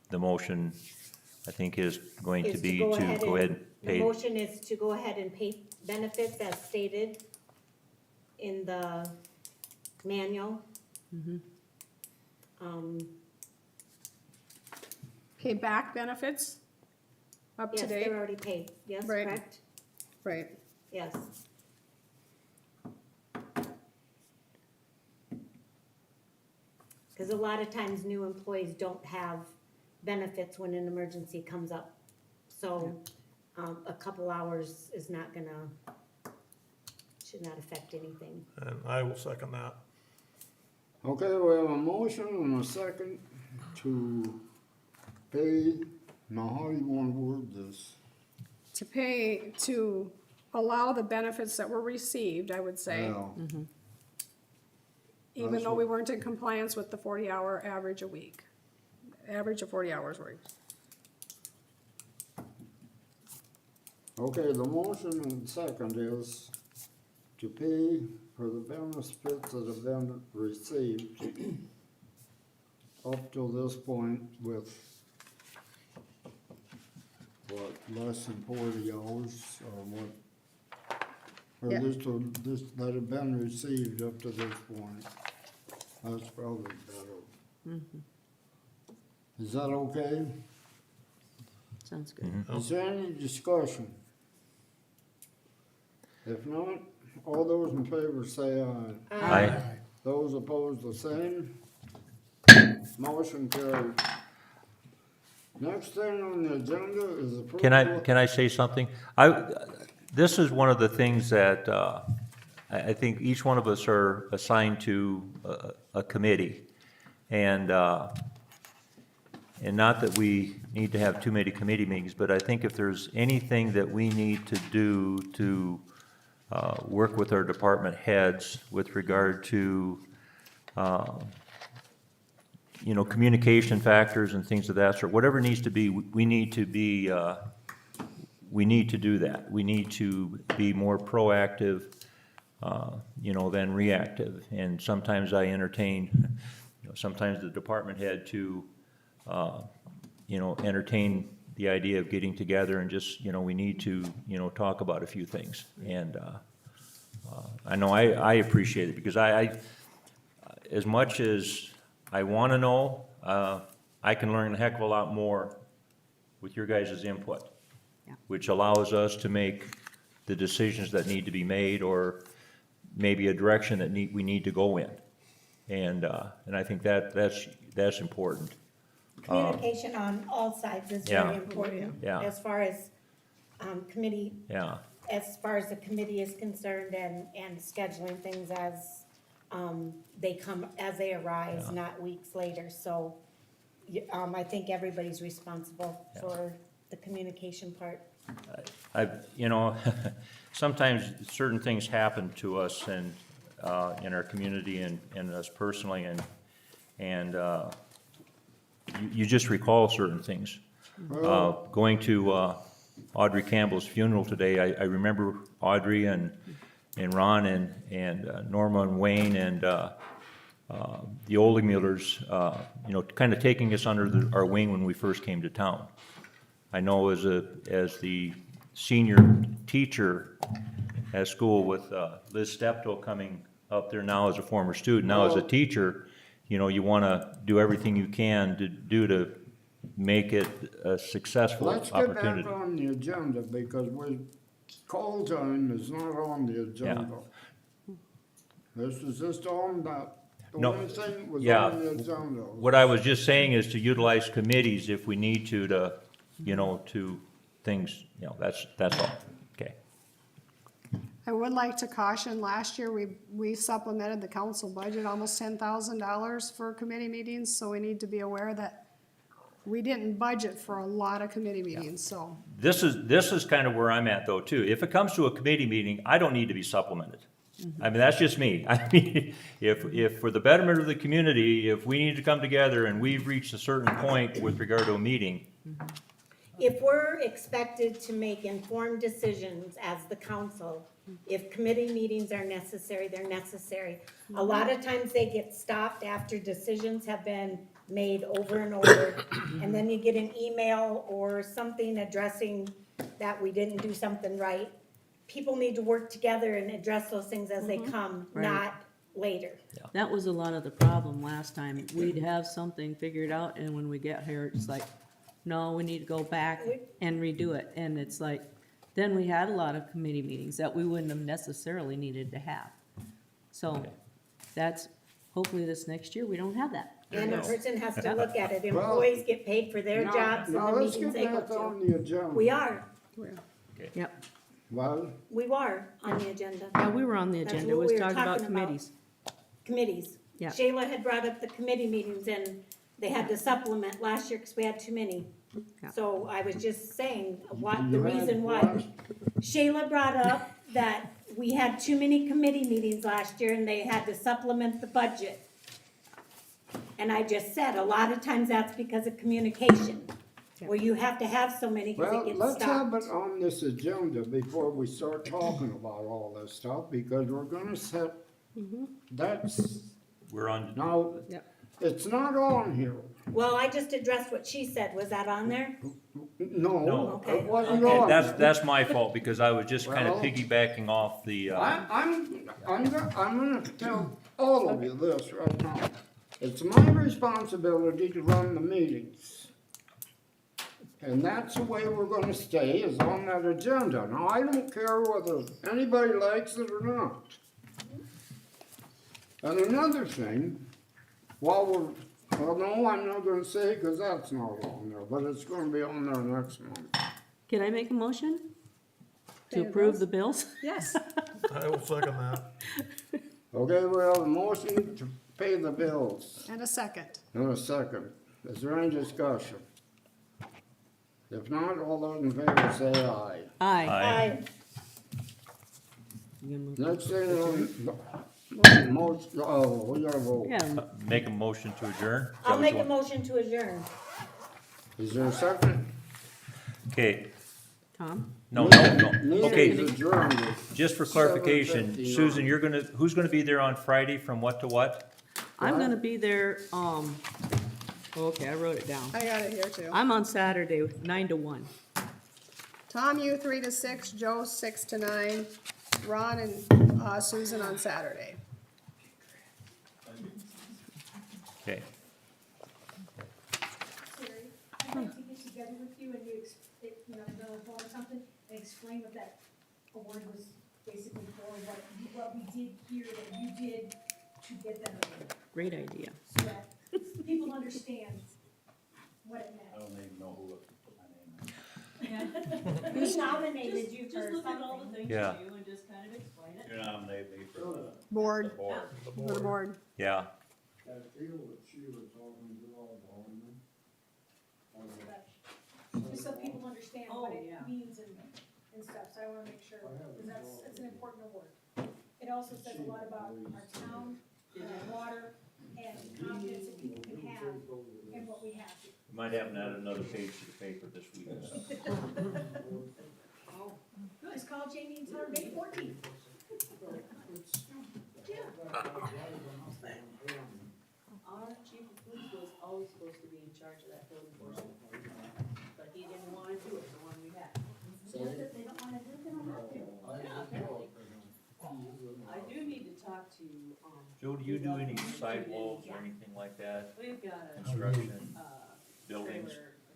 the motion, I think, is going to be to go ahead and The pay. motion is to go ahead and pay benefits as stated in the manual. Pay back benefits up to Yes, date. they're already paid, yes, Right. correct? Right. Yes. Cause a lot of times new employees don't have benefits when an emergency comes up. So, a couple hours is not gonna, should not affect anything. And I will second that. Okay, we have a motion and a second to pay, now how do you wanna word this? To allow the benefits that were received, I would say, Well, even that's though what- we weren't in compliance with the 40-hour average a week. Average of 40 hours worked. Okay, the motion and second is to pay for the benefits that have been received up till this point with, what, less than 40 hours, or what? Or Yeah. this, that have been received up to this point. That's probably better. Is that okay? Sounds good. Is there any discussion? If not, all those in favor say aye. Aye. Those opposed, the same. Motion carried. Next thing on the agenda is approval. Can I say something? This is one of the things that, I think each one of us are assigned to a committee. And not that we need to have too many committee meetings, but I think if there's anything that we need to do to work with our department heads with regard to, communication factors and things of that sort, whatever needs to be, we need to do that. We need to be more proactive, than reactive. And sometimes I entertain, sometimes the department head to, entertain the idea of getting together and just, we need to, talk about a few things. And I know I appreciate it, because I as much as I want to know, I can learn a heck of a lot more with your guys' input, Yeah. which allows us to make the decisions that need to be made, or maybe a direction that we need to go in. And I think that's important. Communication on all sides is very Yeah. important. Yeah. As far as, committee, Yeah, as far as the committee is concerned, and scheduling things as, they come, as they arise, Yeah. not weeks later, so, I think everybody's responsible for the communication part. sometimes certain things happen to us and, in our community and us personally, and you just recall certain things. Going to Audrey Campbell's funeral today, I remember Audrey and Ron and Norma and Wayne and the Oldemillers, you know, kind of taking us under our wing when we first came to town. I know as the senior teacher at school with Liz Steptoe coming up there now as a former student, now as a teacher, you know, you want to do everything you can to make it a successful Let's get opportunity. back on the agenda, because call time is not on the agenda. This is just on that, the No, only thing was yeah. on the agenda. What I was just saying is to utilize committees if we need to, you know, to things, you know, that's all, okay. I would like to caution, last year, we supplemented the council budget almost $10,000 for committee meetings, so we need to be aware that we didn't budget for a lot of committee meetings, so. This is kind of where I'm at though, too. If it comes to a committee meeting, I don't need to be supplemented. I mean, that's just me. I mean, if for the betterment of the community, if we need to come together and we've reached a certain point with regard to a meeting, If we're expected to make informed decisions as the council, if committee meetings are necessary, they're necessary. A lot of times they get stopped after decisions have been made over and over, and then you get an email or something addressing that we didn't do something right. People need to work together and address those things as they come, Right. not later. That was a lot of the problem last time. We'd have something figured out, and when we get here, it's like, no, we need to go back and redo it. And it's like, then we had a lot of committee meetings that we wouldn't have necessarily needed to have. So that's, hopefully this next year, we don't have that. And a person has to look at it. Well, Employees get paid for their jobs and Now, the let's meetings get they go back on to. the agenda. We are, Yep. Well, we were on the agenda. Yeah, we were on the That's agenda. It what was we were talking about talking about. committees. Committees. Yeah. Shayla had brought up the committee meetings and they had to supplement last year because we had too many. Yeah. So I was just saying, what, the You had reason why. what? Shayla brought up that we had too many committee meetings last year and they had to supplement the budget. And I just said, a lot of times that's because of communication, where you have to have so many because well, it gets let's have stopped. it on this agenda before we start talking about all this stuff, because we're gonna set, that's, we're on, now, Yep. it's not on here. Well, I just addressed what she said. Was that on there? No, Okay. it wasn't okay, on there. that's my fault because I was just kind of Well- piggybacking off the, I'm gonna tell all of you this right now. It's my responsibility to run the meetings. And that's the way we're gonna stay, is on that agenda. Now, I don't care whether anybody likes it or not. And another thing, well, no, I'm not gonna say, cause that's not on there, but it's gonna be on there next month. Can I make a motion to Pay the approve bills? the bills? Yes. I will second that. Okay, we have a motion to pay the bills. And a second. In a second. Is there any discussion? If not, all those in favor say aye. Aye. Aye. You gonna move- Next thing on, most, oh, we gotta vote. Yeah, make a motion to adjourn. Is that I'll what make you a want? motion to adjourn. Is there a second? Okay, Tom? no, Meeting's okay, adjourned. just for clarification, 7:59. Susan, who's gonna be there on Friday from what to what? I'm gonna be there, okay, I wrote it down. I got it here too. I'm on Saturday, 9 to 1. Tom, you 3 to 6, Joe 6 to 9, Ron and Susan on Saturday. Okay, Siri, I'd like to get together with you and you know, go or something, and explain what that award was basically for, what we did here, that you did to get that award, Great idea. so that people understand what it I meant. don't even know who put my name in. We nominated you for something. things Yeah. do and just kind of explain it. You nominated me for the Board, board. for the board. yeah, That deal that she was talking to all the aldermen. Just so people understand what it yeah. means and stuff, so I wanna make sure, because it's an important award. It also says a lot about our town, our water, and confidence that people can have in what we have. We might have to add another page to the paper this week. Just call Jamie and tell her May 14th. Our chief of police was always supposed to be in charge of that code enforcement, but he didn't wanna do it, the one we had. I do need to talk to, Joe, do you do any sidewalks or anything like that? we've got a, Construction, trailer buildings?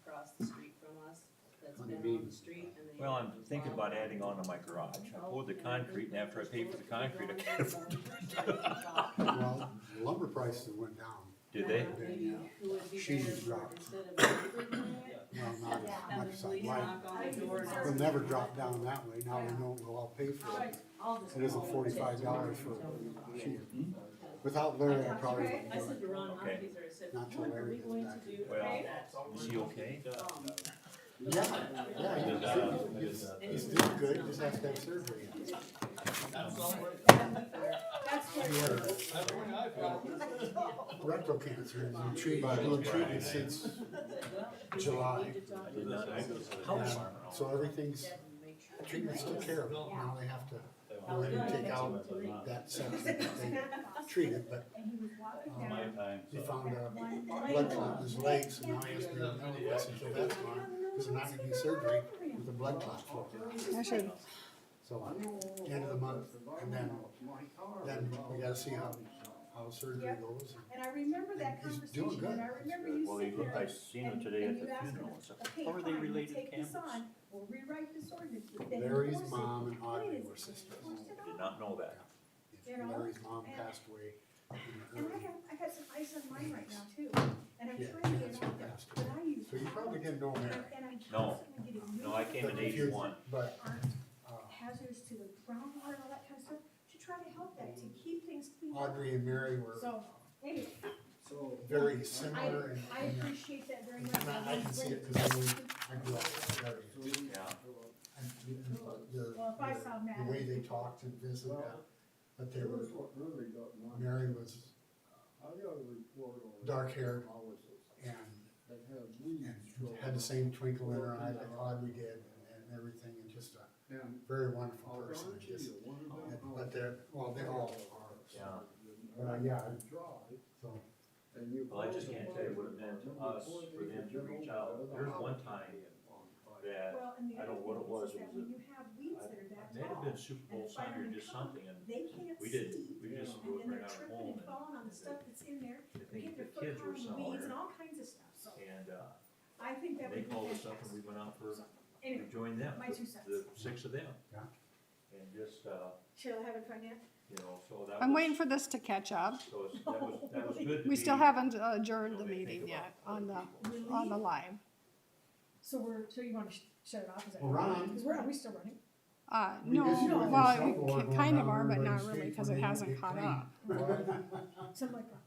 across the street from us that's been on the street and they. Well, I'm thinking about adding on to my garage. I poured the concrete and after I paid for the concrete, I can't afford it. Well, lumber prices went down. Did they? Maybe who would be She's there dropped. instead of neighbor doing it, Well, not as and much the as I'd police like. knock on the door. and We'll never drop down that way. Now we know we'll all pay for it. It isn't $45 for a sheet. Without Larry, I probably wouldn't I do said it. to Ron Okay. Hockey's, I said, Not till what are Larry we gets going back. to do Well, about Is he okay? Yeah, he's doing good, he just has to have surgery. That's He what, had rectal cancer, he's been treated since July. And so everything's, treatments took care of it, now they have to go in and take out that section that they treated, but he found a blood clot in his legs, and now he has to be on Eliquis until that's gone, because they're not gonna do surgery with a blood clot floating around. I should, So, end of the month, and then we gotta see how surgery goes. and I remember that He's doing conversation, good. and I remember you Well, sitting there. I seen him today at the funeral and stuff. Okay, How are they fine, we'll related take this Campbells? on, we'll rewrite this ordinance, but then Larry's enforce it. mom and Audrey Please, were sisters. enforce it Did all. not know that. You know, Larry's mom and- passed away in the And early, I got some ice on mine right now too, and I'm yeah, trying to that's get what out there, passed but away. I use. So you probably didn't know And Mary. I'm No. constantly getting new. No, I came in But if you- 81. But, Aren't uh, hazardous to the groundwater and all that kind of stuff, to try to help that, to keep things clean up. Audrey and Mary were So, anyway, very similar and, I appreciate that very much. and I can see it, cause I grew up with Larry. Yeah. And Well, if I saw the Matt. way they talked and visited, but they were, Mary was dark haired and had the same twinkle in her eye like Audrey did and everything, and just a very wonderful person, and just, but they're, well, they all are. Yeah. Yeah, so, Well, I just can't tell you what it meant to us for them to reach out. There's one time that, Well, and the I don't know other what it thing was, is that it when was you have weeds that are that may have tall, been Super Bowl Sunday or just something, and they can't we see. didn't, we just And rode then right they're out of tripping home and and falling on the stuff that's in there, I they think get the their foot kids were caught in the weeds and smaller. all kinds of stuff, so And, I think that they would be called us up and fantastic. we went out for, So, we anyway, joined them, my 2 cents. the 6 of them. Yeah. And just, Sheila having fun yet? you know, so that was. I'm waiting for this to catch up. So that was good to We still be- haven't adjourned the they think meeting about yet on the, other on the live. So you wanna shut it off, is that? Well, Ron- Because are we still running? No, Because you were well, yourself we going kind of down are, but everybody's not really, street cause when it they hasn't get caught clean. up. Something like that.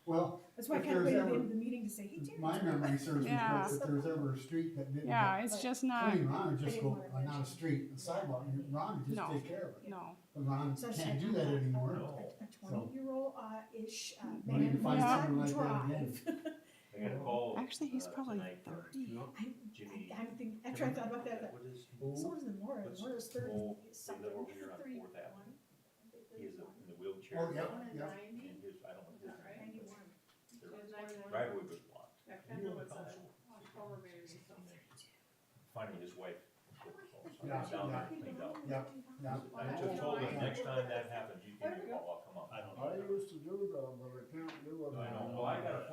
Well, That's why I If kind of there's waited at the ever- end of the meeting to say, hey, Jerry. my memory serves me Yeah. correct, if there's ever a street that didn't Yeah, get it's just clean, not, Ron would just I didn't go, wanna mention not a street, a sidewalk, and Ron would No. just take care of it. no. But Ron So can't do that anymore. No. A 20-year-old, ish, We need to man find does something not like that drive. I got a call. Actually, he's probably tonight from 30. Jimmy. I'm thinking, I'm trying to talk about that, What is, so is the Laura, What's- Laura's 30 oh, something, they live over here on 31. Fourth Avenue. He is in the wheelchair. Oh, yeah, yeah. And his, I don't know his name. 91. Their driveway was blocked. Finally, his wife. took the call, so I Yeah, went down there yeah. and cleaned out. Yeah, yeah. I just told him, next time that happens, you give me a call, I'll come up. I used to do that, but I can't do it I know, anymore. well, I got a